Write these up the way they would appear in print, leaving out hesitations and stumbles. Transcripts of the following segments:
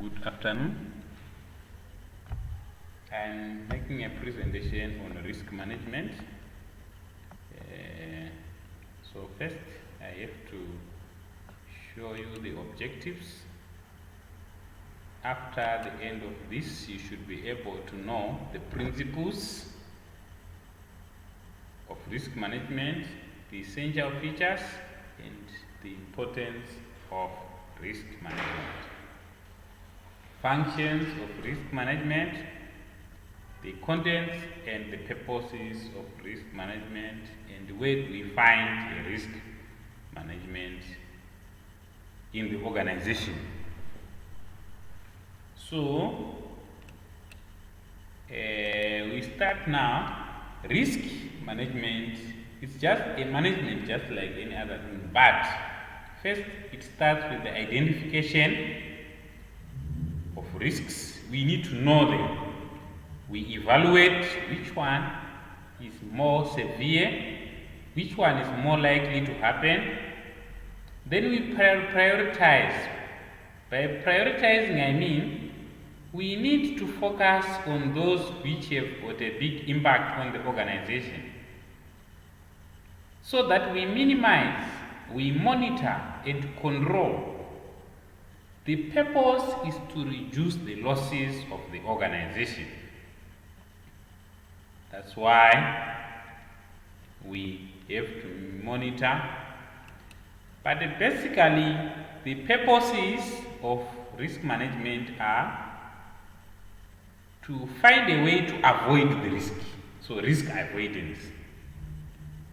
Good afternoon. I'm making a presentation on risk management. So first I have to show you the objectives. After the end of this, you should be able to know the principles of risk management, the essential features, and the importance of risk management. Functions of risk management, the contents and the purposes of risk management, and where do we find a risk management in the organization. So we start now. Risk management is just a management just like any other thing, but first it starts with the identification of risks. We need to know them. We evaluate which one is more severe, which one is more likely to happen. Then we prioritize. By prioritizing, I mean we need to focus on those which have got a big impact on the organization, so that we minimize, we monitor and control. The purpose is to reduce the losses of the organization. That's why we have to monitor. But basically, the purposes of risk management are to find a way to avoid the risk. So risk avoidance.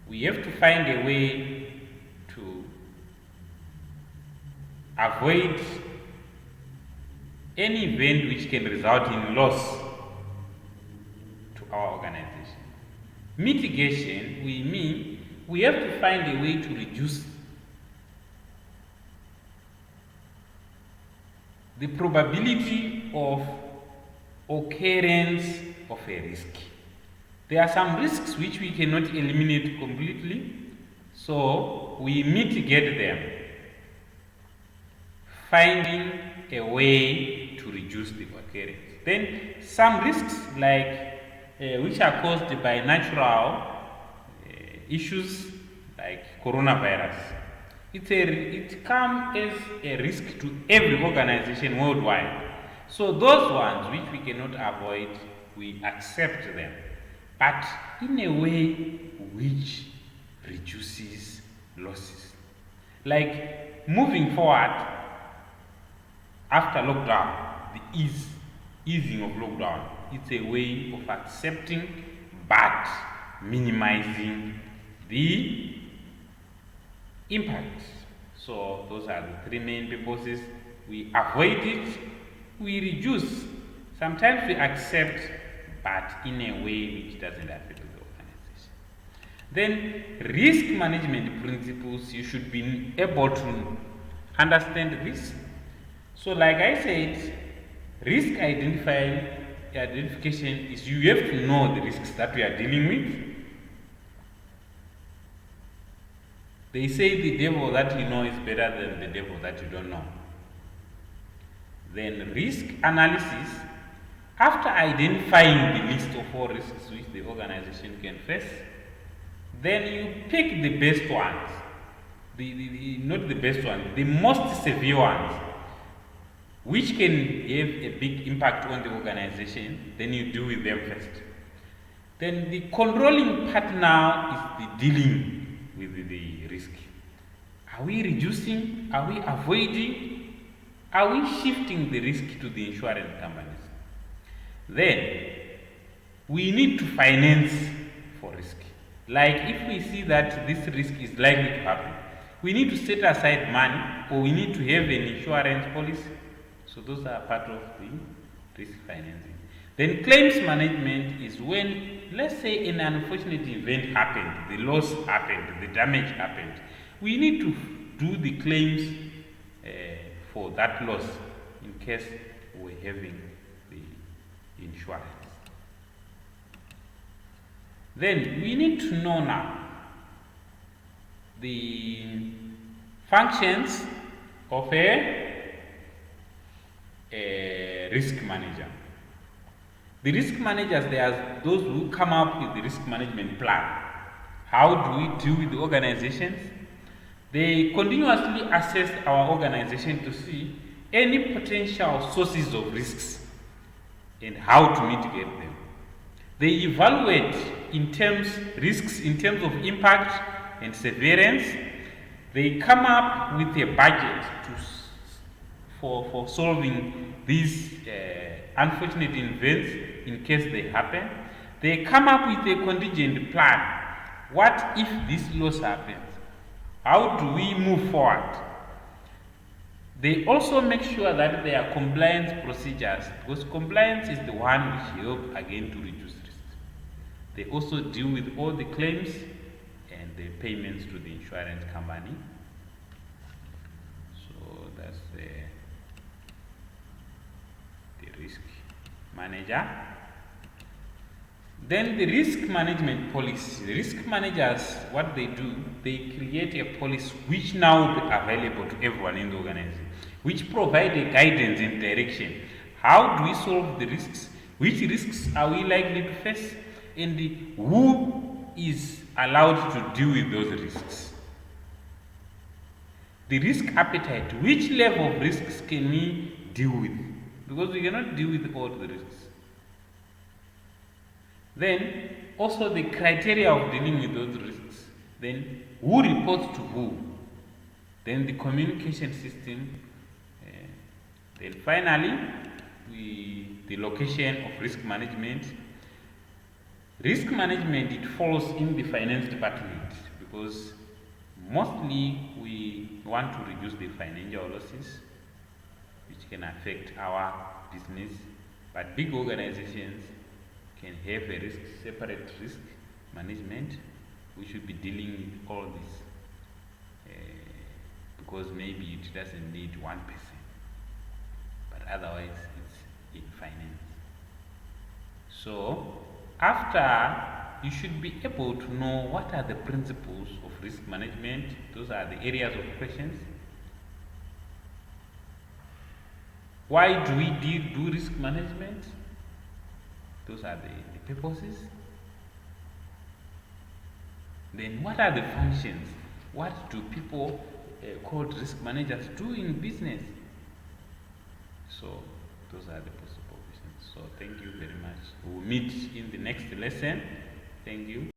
We have to find a way to avoid any event which can result in loss to our organization. Mitigation, we mean we have to find a way to reduce the probability of occurrence of a risk. There are some risks which we cannot eliminate completely, so we mitigate them, finding a way to reduce the occurrence. Then some risks like which are caused by natural issues like coronavirus. It comes as a risk to every organization worldwide. So those ones which we cannot avoid, we accept them, but in a way which reduces losses. Like moving forward after lockdown, the easing of lockdown, it's a way of accepting but minimizing the impact. So those are the three main purposes. We avoid it, we reduce, sometimes we accept, but in a way which doesn't affect the organization. Then risk management principles, you should be able to understand this. So like I said, risk identification is you have to know the risks that we are dealing with. They say the devil that you know is better than the devil that you don't know. Then risk analysis, after identifying the list of all risks which the organization can face, then you pick the best ones, not the best ones, the most severe ones, which can have a big impact on the organization. Then you deal with them first. Then the controlling part now is the dealing with the risk. Are we reducing? Are we avoiding? Are we shifting the risk to the insurance companies? Then we need to finance for risk. Like if we see that this risk is likely to happen, we need to set aside money, or we need to have an insurance policy. So those are part of the risk financing. Then claims management is when, let's say, an unfortunate event happened, the loss happened, the damage happened. We need to do the claims for that loss in case we're having the insurance. Then we need to know now the functions of a a risk manager. The risk managers, they are those who come up with the risk management plan. How do we deal with the organizations? They continuously assess our organization to see any potential sources of risks and how to mitigate them. They evaluate risks in terms of impact and severance. They come up with a budget for solving these unfortunate events in case they happen. They come up with a contingent plan. What if this loss happens? How do we move forward? They also make sure that there are compliance procedures, because compliance is the one which helps again to reduce risks. They also deal with all the claims and the payments to the insurance company. So that's the risk manager. Then the risk management policy. The risk managers, what they do, they create a policy which now will be available to everyone in the organization, which provide a guidance and direction. How do we solve the risks? Which risks are we likely to face? And who is allowed to deal with those risks? The risk appetite. Which level of risks can we deal with? Because we cannot deal with all the risks. Then also the criteria of dealing with those risks. Then who reports to who? Then the communication system. Then finally, the location of risk management. Risk management, it falls in the finance department, because mostly we want to reduce the financial losses which can affect our business, but big organizations can have a separate risk management. We should be dealing with all this because maybe it doesn't need 1%, but otherwise it's in finance. So after, you should be able to know what are the principles of risk management. Those are the areas of questions. Why do we do risk management? Those are the purposes. Then what are the functions? What do people called risk managers do in business? So those are the possible questions. So thank you very much. We'll meet in the next lesson. Thank you.